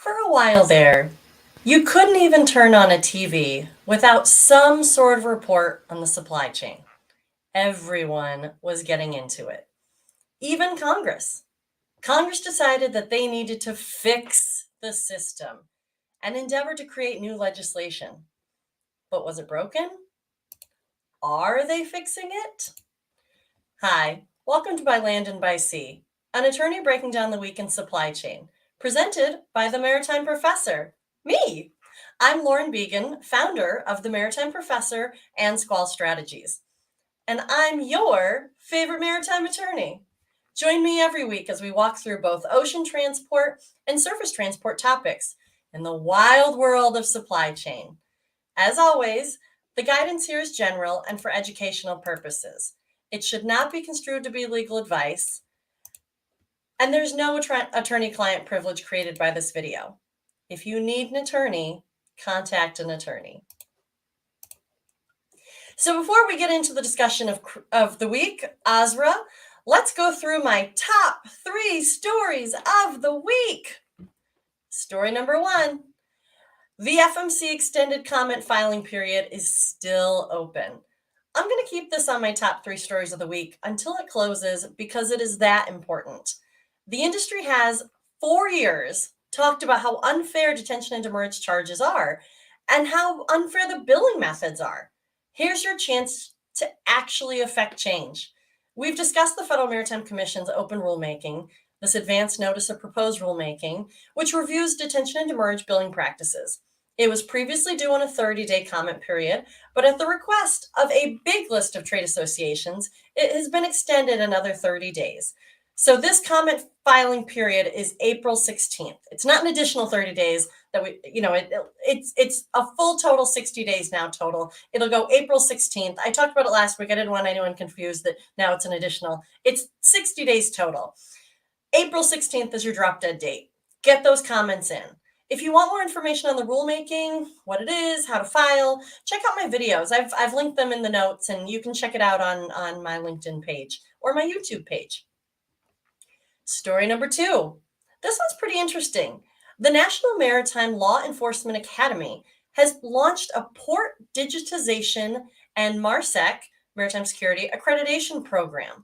For a while there, you couldn't even turn on a TV without some sort of report on the supply chain. Everyone was getting into it, even Congress. Congress decided that they needed to fix the system and endeavored to create new legislation. But was it broken? Are they fixing it? Hi, welcome to By Land and By Sea, an attorney breaking down the week in supply chain, presented by the Maritime Professor, me. I'm Lauren Beagen, founder of the Maritime Professor and Squall Strategies, and I'm your favorite maritime attorney. Join me every week as we walk through both ocean transport and surface transport topics in the wild world of supply chain. As always, the guidance here is general and for educational purposes. It should not be construed to be legal advice, and there's no attorney-client privilege created by this video. If you need an attorney, contact an attorney. So before we get into the discussion of the week, Azra, let's go through my top 3 stories of the week. Story number 1. The FMC extended comment filing period is still open. I'm going to keep this on my top 3 stories of the week until it closes because it is that important. The industry has, for years, talked about how unfair detention and demurrage charges are and how unfair the billing methods are. Here's your chance to actually affect change. We've discussed the Federal Maritime Commission's open rulemaking, this advance notice of proposed rulemaking, which reviews detention and demurrage billing practices. It was previously due on a 30-day comment period, but at the request of a big list of trade associations, it has been extended another 30 days. So this comment filing period is April 16th. It's not an additional 30 days that it's a full total 60 days now total. It'll go April 16th. I talked about it last week. I didn't want anyone confused that now it's an additional. It's 60 days total. April 16th is your drop dead date. Get those comments in. If you want more information on the rulemaking, what it is, how to file, check out my videos. I've linked them in the notes, and you can check it out on my LinkedIn page or my YouTube page. Story number 2. This one's pretty interesting. The National Maritime Law Enforcement Academy has launched a port digitization and MARSEC, Maritime Security Accreditation program.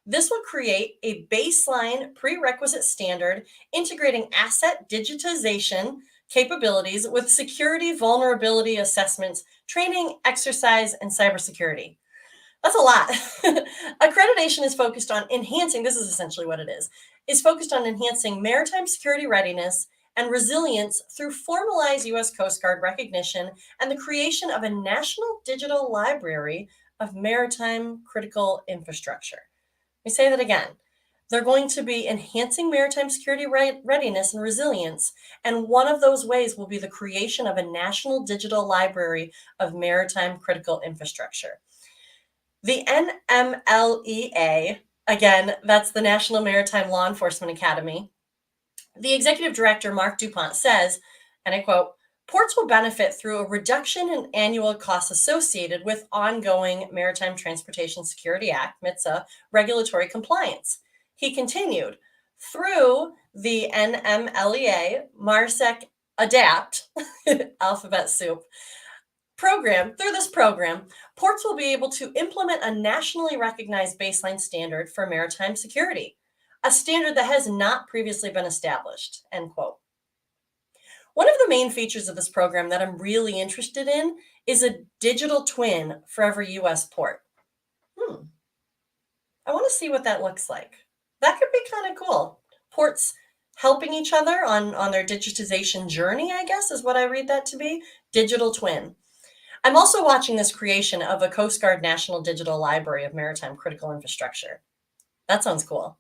This will create a baseline prerequisite standard integrating asset digitization capabilities with security vulnerability assessments, training, exercise, and cybersecurity. That's a lot. Accreditation is focused on enhancing, this is essentially what it is focused on enhancing maritime security readiness and resilience through formalized U.S. Coast Guard recognition and the creation of a national digital library of maritime critical infrastructure. Let me say that again. They're going to be enhancing maritime security readiness and resilience, and one of those ways will be the creation of a national digital library of maritime critical infrastructure. The NMLEA, again, that's the National Maritime Law Enforcement Academy, the executive director, Mark DuPont, says, and I quote, "Ports will benefit through a reduction in annual costs associated with ongoing Maritime Transportation Security Act, MTSA, regulatory compliance." He continued, through the NMLEA, MARSEC ADaPt, alphabet soup, program, through this program, ports will be able to implement a nationally recognized baseline standard for maritime security, a standard that has not previously been established, end quote. One of the main features of this program that I'm really interested in is a digital twin for every U.S. port. I want to see what that looks like. That could be kind of cool. Ports helping each other on their digitization journey, I guess, is what I read that to be. Digital twin. I'm also watching this creation of a Coast Guard National Digital Library of Maritime Critical Infrastructure. That sounds cool.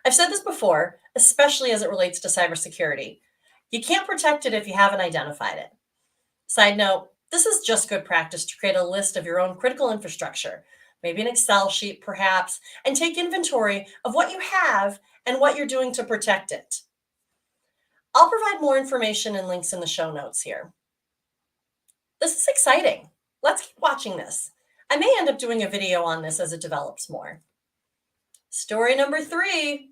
I've said this before, especially as it relates to cybersecurity. You can't protect it if you haven't identified it. Side note, this is just good practice to create a list of your own critical infrastructure, maybe an Excel sheet perhaps, and take inventory of what you have and what you're doing to protect it. I'll provide more information and links in the show notes here. This is exciting. Let's keep watching this. I may end up doing a video on this as it develops more. Story number 3,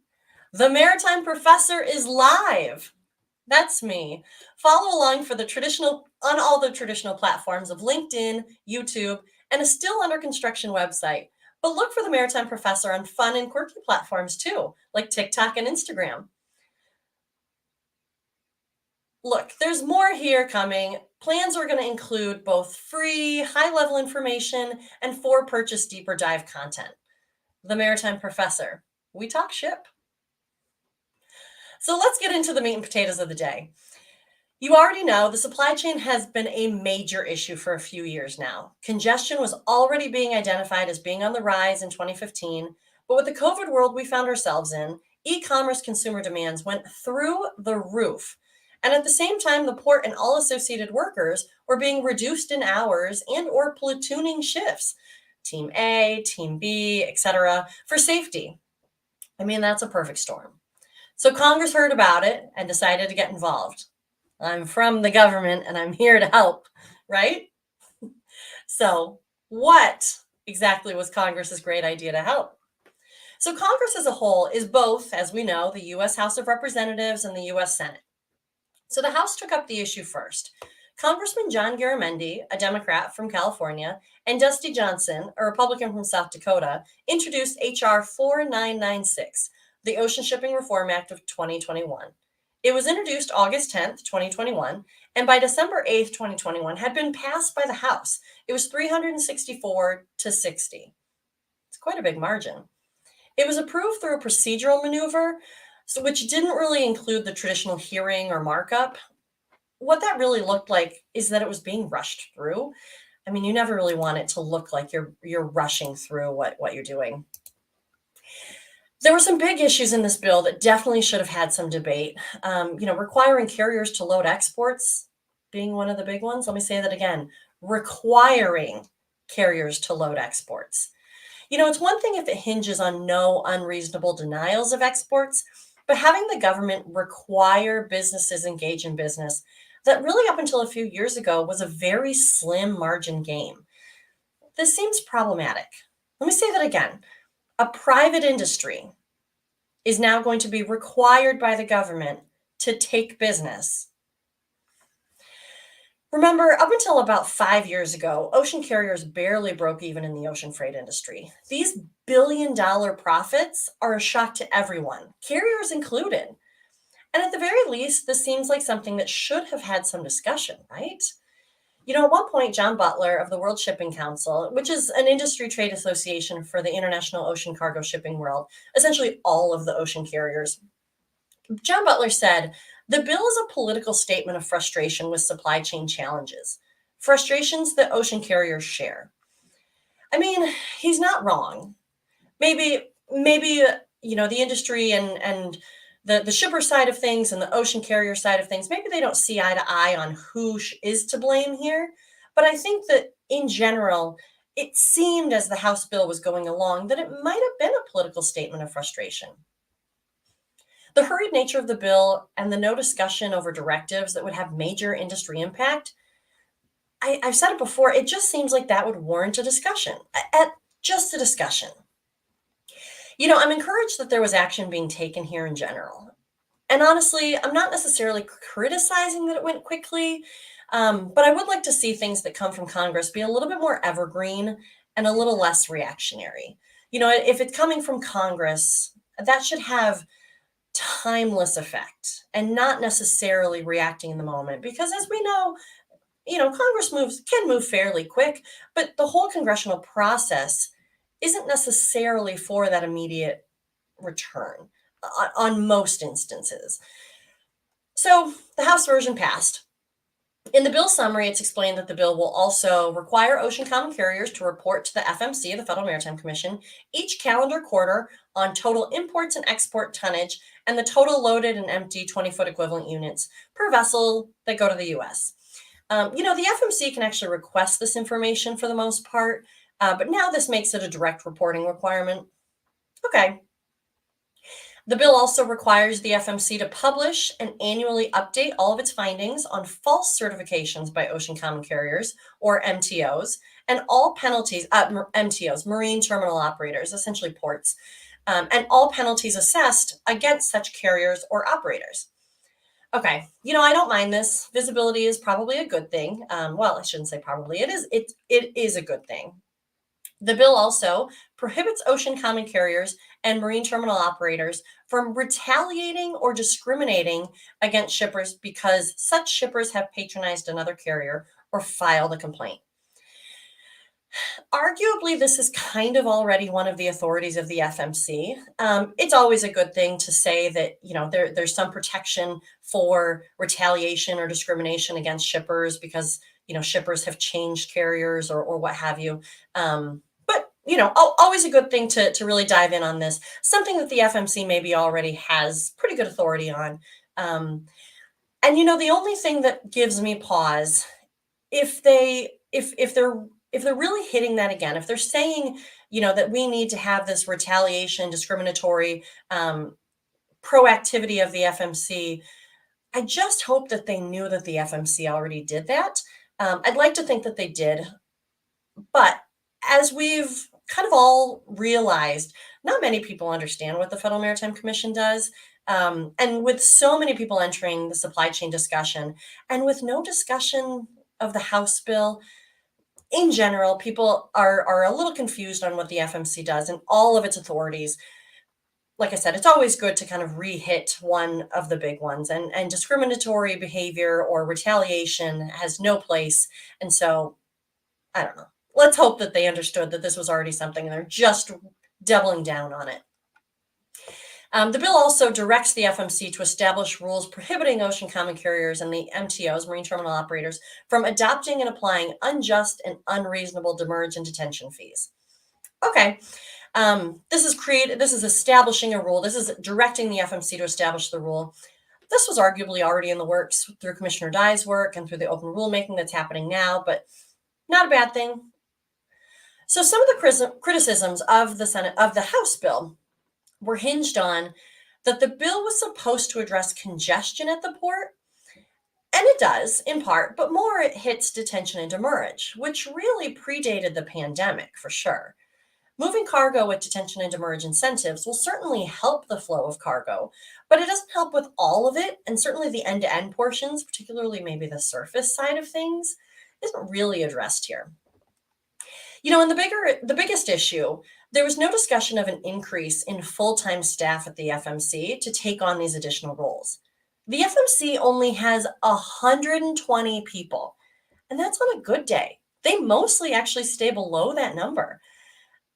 the Maritime Professor is live. That's me. Follow along for on all the traditional platforms of LinkedIn, YouTube, and a still under construction website. But look for the Maritime Professor on fun and quirky platforms too, like TikTok and Instagram. Look, there's more here coming. Plans are going to include both free, high level information and for purchase deeper dive content. The Maritime Professor. We talk ship. So let's get into the meat and potatoes of the day. You already know the supply chain has been a major issue for a few years now. Congestion was already being identified as being on the rise in 2015, but with the COVID world we found ourselves in, e-commerce consumer demands went through the roof. And at the same time, the port and all associated workers were being reduced in hours and or platooning shifts, team A, team B, etc., for safety. I mean, that's a perfect storm. So Congress heard about it and decided to get involved. I'm from the government and I'm here to help, right? So, what exactly was Congress's great idea to help? So, Congress as a whole is both, as we know, the US House of Representatives and the US Senate. So, the House took up the issue first. Congressman John Garamendi, a Democrat from California, and Dusty Johnson, a Republican from South Dakota, introduced H.R. 4996, the Ocean Shipping Reform Act of 2021. It was introduced August 10th, 2021, and by December 8th, 2021, had been passed by the House. It was 364 to 60. It's quite a big margin. It was approved through a procedural maneuver, which didn't really include the traditional hearing or markup. What that really looked like is that it was being rushed through. I mean, you never really want it to look like you're rushing through what you're doing. There were some big issues in this bill that definitely should have had some debate. Requiring carriers to load exports being one of the big ones. Let me say that again. Requiring carriers to load exports. It's one thing if it hinges on no unreasonable denials of exports, but having the government require businesses engage in business that really up until a few years ago was a very slim margin game. This seems problematic. Let me say that again. A private industry is now going to be required by the government to take business. Remember, up until about 5 years ago, ocean carriers barely broke even in the ocean freight industry. These billion-dollar profits are a shock to everyone, carriers included. And at the very least, this seems like something that should have had some discussion, right? At one point, John Butler of the World Shipping Council, which is an industry trade association for the international ocean cargo shipping world, essentially all of the ocean carriers, John Butler said, the bill is a political statement of frustration with supply chain challenges, frustrations that ocean carriers share. I mean, he's not wrong. Maybe the industry and the shipper side of things and the ocean carrier side of things, maybe they don't see eye to eye on who is to blame here. But I think that in general, it seemed as the House bill was going along that it might have been a political statement of frustration. The hurried nature of the bill and the no discussion over directives that would have major industry impact, I've said it before, it just seems like that would warrant a discussion, just a discussion. I'm encouraged that there was action being taken here in general. And honestly, I'm not necessarily criticizing that it went quickly, but I would like to see things that come from Congress be a little bit more evergreen and a little less reactionary. If it's coming from Congress, that should have timeless effect and not necessarily reacting in the moment. Because as we know, Congress can move fairly quick, but the whole congressional process isn't necessarily for that immediate return on most instances. So the House version passed. In the bill summary, it's explained that the bill will also require ocean common carriers to report to the FMC, the Federal Maritime Commission, each calendar quarter on total imports and export tonnage and the total loaded and empty 20-foot equivalent units per vessel that go to the U.S. The FMC can actually request this information for the most part, but now this makes it a direct reporting requirement. Okay. The bill also requires the FMC to publish and annually update all of its findings on false certifications by ocean common carriers, or MTOs, and all penalties, MTOs, marine terminal operators, essentially ports, and all penalties assessed against such carriers or operators. Okay, I don't mind this. Visibility is probably a good thing. Well, I shouldn't say probably. It is a good thing. The bill also prohibits ocean common carriers and marine terminal operators from retaliating or discriminating against shippers because such shippers have patronized another carrier or filed a complaint. Arguably, this is kind of already one of the authorities of the FMC. It's always a good thing to say that there's some protection for retaliation or discrimination against shippers because shippers have changed carriers or what have you. But always a good thing to really dive in on this. Something that the FMC maybe already has pretty good authority on. And the only thing that gives me pause if they're really hitting that again, if they're saying that we need to have this retaliation, discriminatory proactivity of the FMC, I just hope that they knew that the FMC already did that. I'd like to think that they did, but as we've kind of all realized, not many people understand what the Federal Maritime Commission does. And with so many people entering the supply chain discussion and with no discussion of the House bill, in general, people are a little confused on what the FMC does and all of its authorities. Like I said, it's always good to kind of re-hit one of the big ones, and discriminatory behavior or retaliation has no place. And so, I don't know. Let's hope that they understood that this was already something and they're just doubling down on it. The bill also directs the FMC to establish rules prohibiting ocean common carriers and the MTOs, marine terminal operators, from adopting and applying unjust and unreasonable demurrage and detention fees. Okay, this is establishing a rule. This is directing the FMC to establish the rule. This was arguably already in the works through Commissioner Dye's work and through the open rulemaking that's happening now, but not a bad thing. So some of the criticisms of the House bill were hinged on that the bill was supposed to address congestion at the port. And it does, in part, but more it hits detention and demurrage, which really predated the pandemic for sure. Moving cargo with detention and demurrage incentives will certainly help the flow of cargo, but it doesn't help with all of it, and certainly the end-to-end portions, particularly maybe the surface side of things, isn't really addressed here. And the biggest issue, there was no discussion of an increase in full-time staff at the FMC to take on these additional roles. The FMC only has 120 people, and that's on a good day. They mostly actually stay below that number.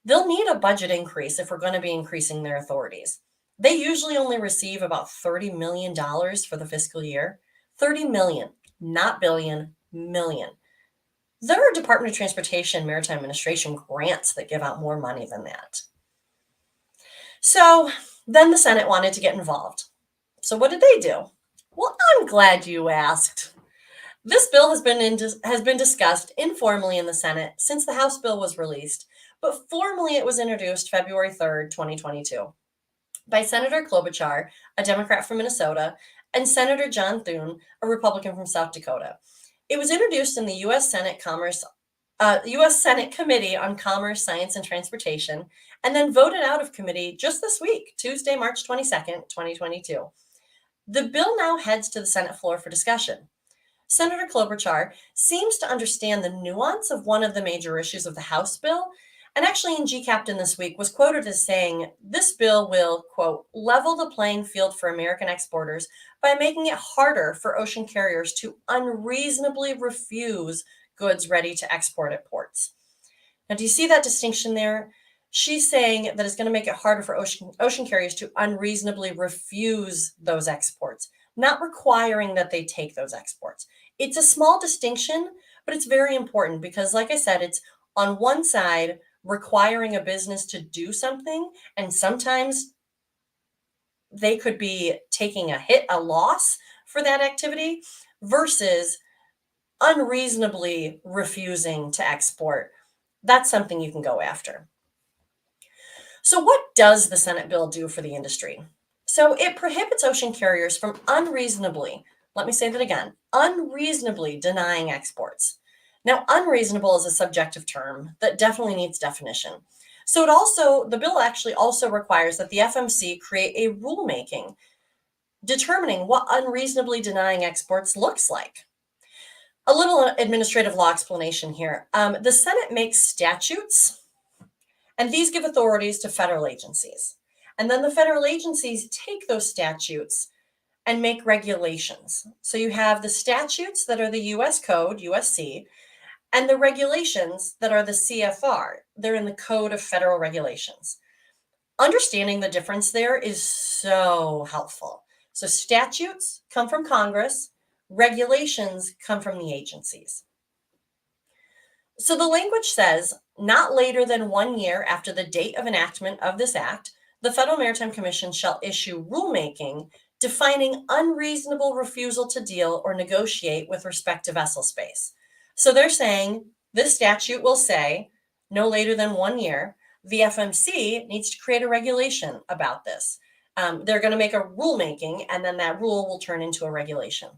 They'll need a budget increase if we're going to be increasing their authorities. They usually only receive about $30 million for the fiscal year. 30 million, not billion, million. There are Department of Transportation, Maritime Administration grants that give out more money than that. So then the Senate wanted to get involved. So what did they do? Well, I'm glad you asked. This bill has been discussed informally in the Senate since the House bill was released, but formally it was introduced February 3rd, 2022, by Senator Klobuchar, a Democrat from Minnesota, and Senator John Thune, a Republican from South Dakota. It was introduced in the U.S. Senate Committee on Commerce, Science, and Transportation, and then voted out of committee just this week, Tuesday, March 22nd, 2022. The bill now heads to the Senate floor for discussion. Senator Klobuchar seems to understand the nuance of one of the major issues of the House bill, and actually in G-Captain this week was quoted as saying, this bill will, quote, level the playing field for American exporters by making it harder for ocean carriers to unreasonably refuse goods ready to export at ports. Now, do you see that distinction there? She's saying that it's going to make it harder for ocean carriers to unreasonably refuse those exports, not requiring that they take those exports. It's a small distinction, but it's very important because, like I said, it's on one side requiring a business to do something, and sometimes they could be taking a loss for that activity versus unreasonably refusing to export. That's something you can go after. So what does the Senate bill do for the industry? So it prohibits ocean carriers from unreasonably, let me say that again, unreasonably denying exports. Now, unreasonable is a subjective term that definitely needs definition. So the bill actually also requires that the FMC create a rulemaking determining what unreasonably denying exports looks like. A little administrative law explanation here. The Senate makes statutes, and these give authorities to federal agencies. And then the federal agencies take those statutes and make regulations. So you have the statutes that are the US Code, USC, and the regulations that are the CFR. They're in the Code of Federal Regulations. Understanding the difference there is so helpful. So statutes come from Congress, regulations come from the agencies. So the language says, not later than 1 year after the date of enactment of this act, the Federal Maritime Commission shall issue rulemaking defining unreasonable refusal to deal or negotiate with respect to vessel space. So they're saying this statute will say no later than 1 year. The FMC needs to create a regulation about this. They're going to make a rulemaking, and then that rule will turn into a regulation.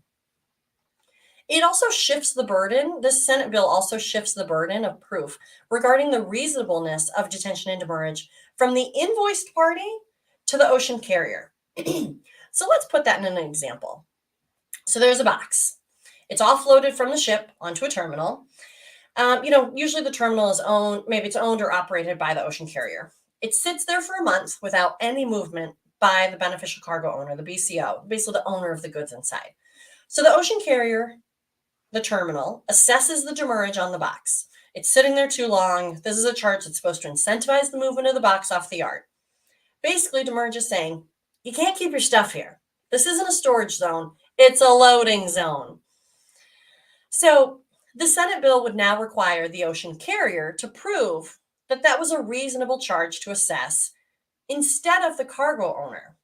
It also shifts the burden. This Senate bill also shifts the burden of proof regarding the reasonableness of detention and demurrage from the invoiced party to the ocean carrier. So let's put that in an example. So there's a box. It's offloaded from the ship onto a terminal. Usually the terminal is owned, maybe it's owned or operated by the ocean carrier. It sits there for a month without any movement by the beneficial cargo owner, the BCO, basically the owner of the goods inside. So the ocean carrier, the terminal, assesses the demurrage on the box. It's sitting there too long. This is a charge that's supposed to incentivize the movement of the box off the yard. Basically, Demerge is saying, you can't keep your stuff here. This isn't a storage zone. It's a loading zone. So the Senate bill would now require the ocean carrier to prove that that was a reasonable charge to assess instead of the cargo owner.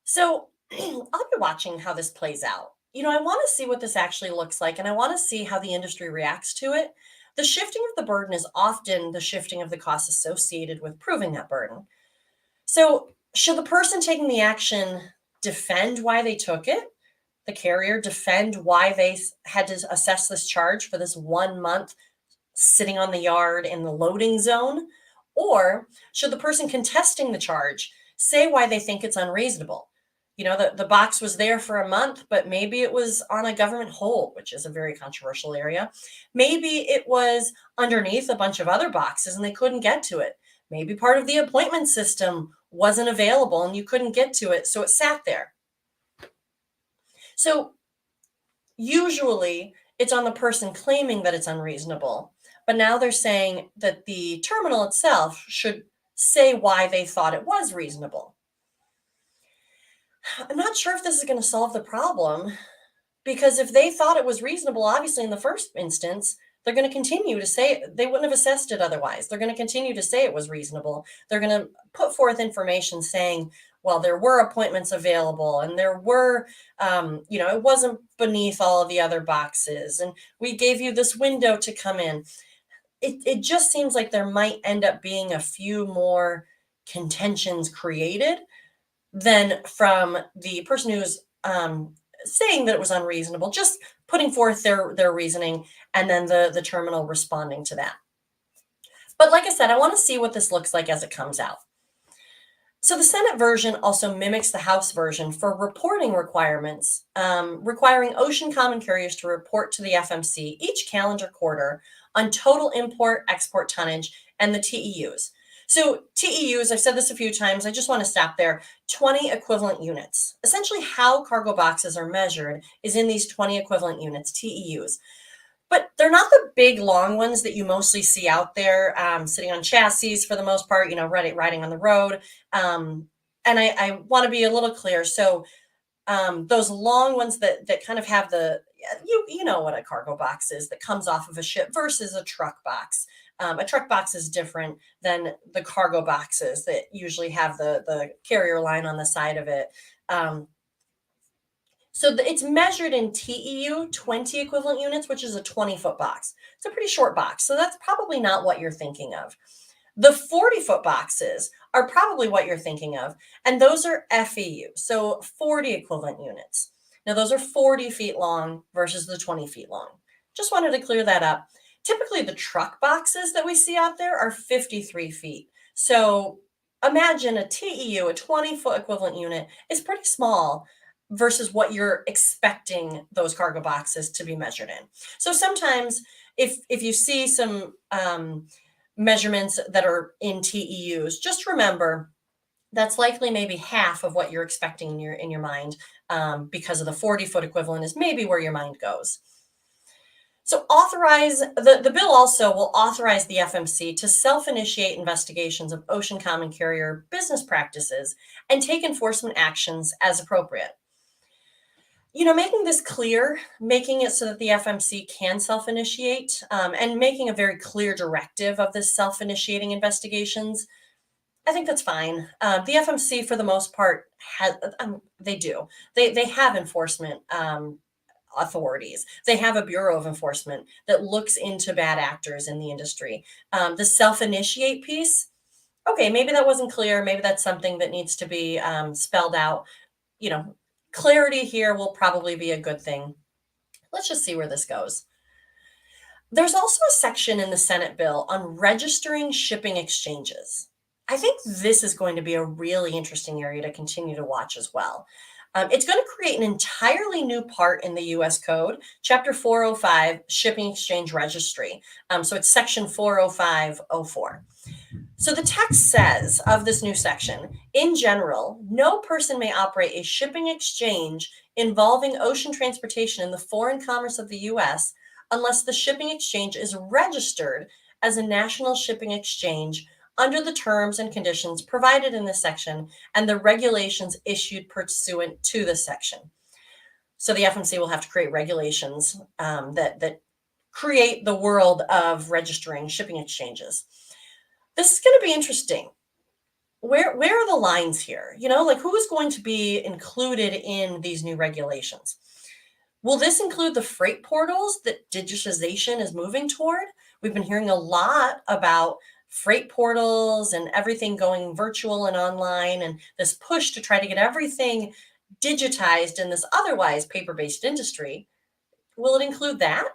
So I'll be watching how this plays out. I want to see what this actually looks like, and I want to see how the industry reacts to it. The shifting of the burden is often the shifting of the costs associated with proving that burden. So should the person taking the action defend why they took it? The carrier defend why they had to assess this charge for this 1 month sitting on the yard in the loading zone? Or should the person contesting the charge say why they think it's unreasonable? The box was there for a month, but maybe it was on a government hold, which is a very controversial area. Maybe it was underneath a bunch of other boxes and they couldn't get to it. Maybe part of the appointment system wasn't available and you couldn't get to it, so it sat there. So usually it's on the person claiming that it's unreasonable, but now they're saying that the terminal itself should say why they thought it was reasonable. I'm not sure if this is going to solve the problem, because if they thought it was reasonable, obviously in the first instance, they're going to continue to say they wouldn't have assessed it otherwise. They're going to continue to say it was reasonable. They're going to put forth information saying, well, there were appointments available and there were, it wasn't beneath all of the other boxes. And we gave you this window to come in. It just seems like there might end up being a few more contentions created than from the person who's saying that it was unreasonable, just putting forth their reasoning and then the terminal responding to that. But like I said, I want to see what this looks like as it comes out. So the Senate version also mimics the House version for reporting requirements, requiring ocean common carriers to report to the FMC each calendar quarter on total import-export tonnage and the TEUs. So TEUs, I've said this a few times, I just want to stop there, 20 equivalent units. Essentially how cargo boxes are measured is in these 20 equivalent units, TEUs. But they're not the big long ones that you mostly see out there, sitting on chassis for the most part, riding on the road. And I want to be a little clear. So those long ones that kind of have you know what a cargo box is that comes off of a ship versus a truck box. A truck box is different than the cargo boxes that usually have the carrier line on the side of it. So it's measured in TEU, 20 equivalent units, which is a 20-foot box. It's a pretty short box, so that's probably not what you're thinking of. The 40-foot boxes are probably what you're thinking of, and those are FEU, so 40 equivalent units. Now, those are 40 feet long versus the 20 feet long. Just wanted to clear that up. Typically, the truck boxes that we see out there are 53 feet. So imagine a TEU, a 20-foot equivalent unit, is pretty small versus what you're expecting those cargo boxes to be measured in. So sometimes if you see some measurements that are in TEUs, just remember that's likely maybe half of what you're expecting in your mind, because of the 40-foot equivalent is maybe where your mind goes. So the bill also will authorize the FMC to self-initiate investigations of ocean common carrier business practices and take enforcement actions as appropriate. Making this clear, making it so that the FMC can self-initiate, and making a very clear directive of this self-initiating investigations, I think that's fine. The FMC, for the most part, they have enforcement authorities. They have a Bureau of Enforcement that looks into bad actors in the industry. The self-initiate piece, okay, maybe that wasn't clear. Maybe that's something that needs to be spelled out. Clarity here will probably be a good thing. Let's just see where this goes. There's also a section in the Senate bill on registering shipping exchanges. I think this is going to be a really interesting area to continue to watch as well. It's going to create an entirely new part in the U.S. Code, Chapter 405, Shipping Exchange Registry. So it's Section 40504. So the text says of this new section, in general, no person may operate a shipping exchange involving ocean transportation in the foreign commerce of the U.S. unless the shipping exchange is registered as a national shipping exchange under the terms and conditions provided in this section and the regulations issued pursuant to this section. So the FMC will have to create regulations that create the world of registering shipping exchanges. This is going to be interesting. Where are the lines here? Who is going to be included in these new regulations? Will this include the freight portals that digitization is moving toward? We've been hearing a lot about freight portals and everything going virtual and online, and this push to try to get everything digitized in this otherwise paper-based industry. Will it include that?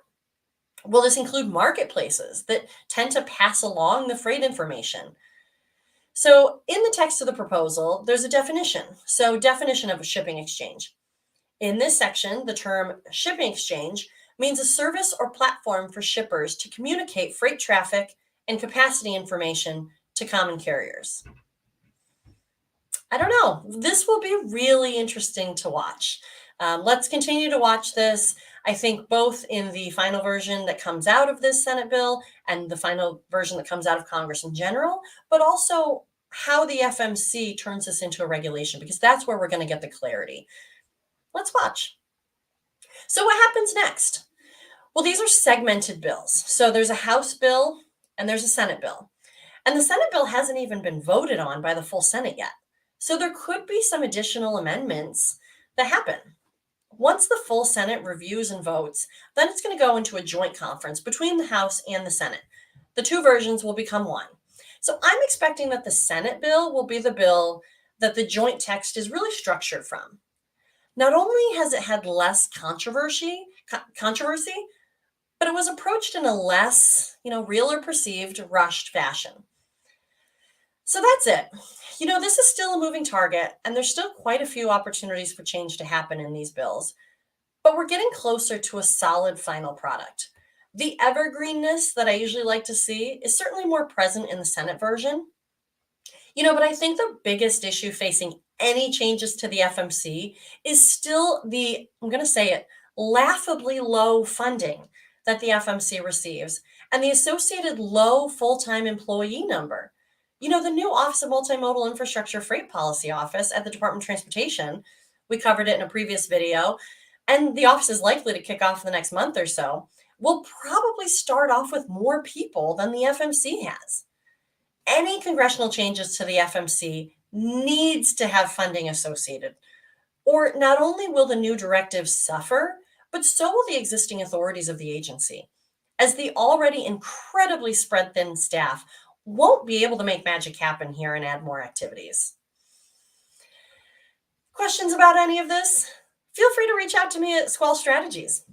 Will this include marketplaces that tend to pass along the freight information? So in the text of the proposal, there's a definition. So definition of a shipping exchange. In this section, the term shipping exchange means a service or platform for shippers to communicate freight traffic and capacity information to common carriers. I don't know. This will be really interesting to watch. Let's continue to watch this. I think both in the final version that comes out of this Senate bill and the final version that comes out of Congress in general, but also how the FMC turns this into a regulation, because that's where we're going to get the clarity. Let's watch. So what happens next? Well, these are segmented bills. So there's a House bill and there's a Senate bill. And the Senate bill hasn't even been voted on by the full Senate yet. So there could be some additional amendments that happen. Once the full Senate reviews and votes, then it's going to go into a joint conference between the House and the Senate. The two versions will become one. So I'm expecting that the Senate bill will be the bill that the joint text is really structured from. Not only has it had less controversy, but it was approached in a less, real or perceived rushed fashion. So that's it. This is still a moving target, and there's still quite a few opportunities for change to happen in these bills, but we're getting closer to a solid final product. The evergreenness that I usually like to see is certainly more present in the Senate version. But I think the biggest issue facing any changes to the FMC is still I'm going to say it, laughably low funding that the FMC receives and the associated low full-time employee number. The new Office of Multimodal Infrastructure Freight Policy Office at the Department of Transportation, we covered it in a previous video, and the office is likely to kick off in the next month or so, will probably start off with more people than the FMC has. Any congressional changes to the FMC needs to have funding associated, or not only will the new directives suffer, but so will the existing authorities of the agency, as the already incredibly spread thin staff won't be able to make magic happen here and add more activities. Questions about any of this? Feel free to reach out to me at Squall Strategies.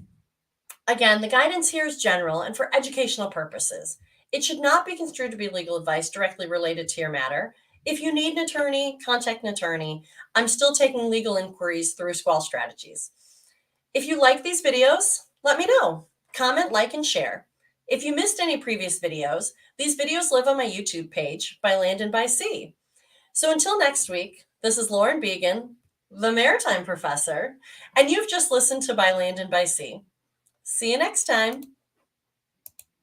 Again, the guidance here is general and for educational purposes. It should not be construed to be legal advice directly related to your matter. If you need an attorney, contact an attorney. I'm still taking legal inquiries through Squall Strategies. If you like these videos, let me know. Comment, like, and share. If you missed any previous videos, these videos live on my YouTube page, By Land and by Sea. So until next week, this is Lauren Beagen, the Maritime Professor, and you've just listened to By Land and by Sea. See you next time.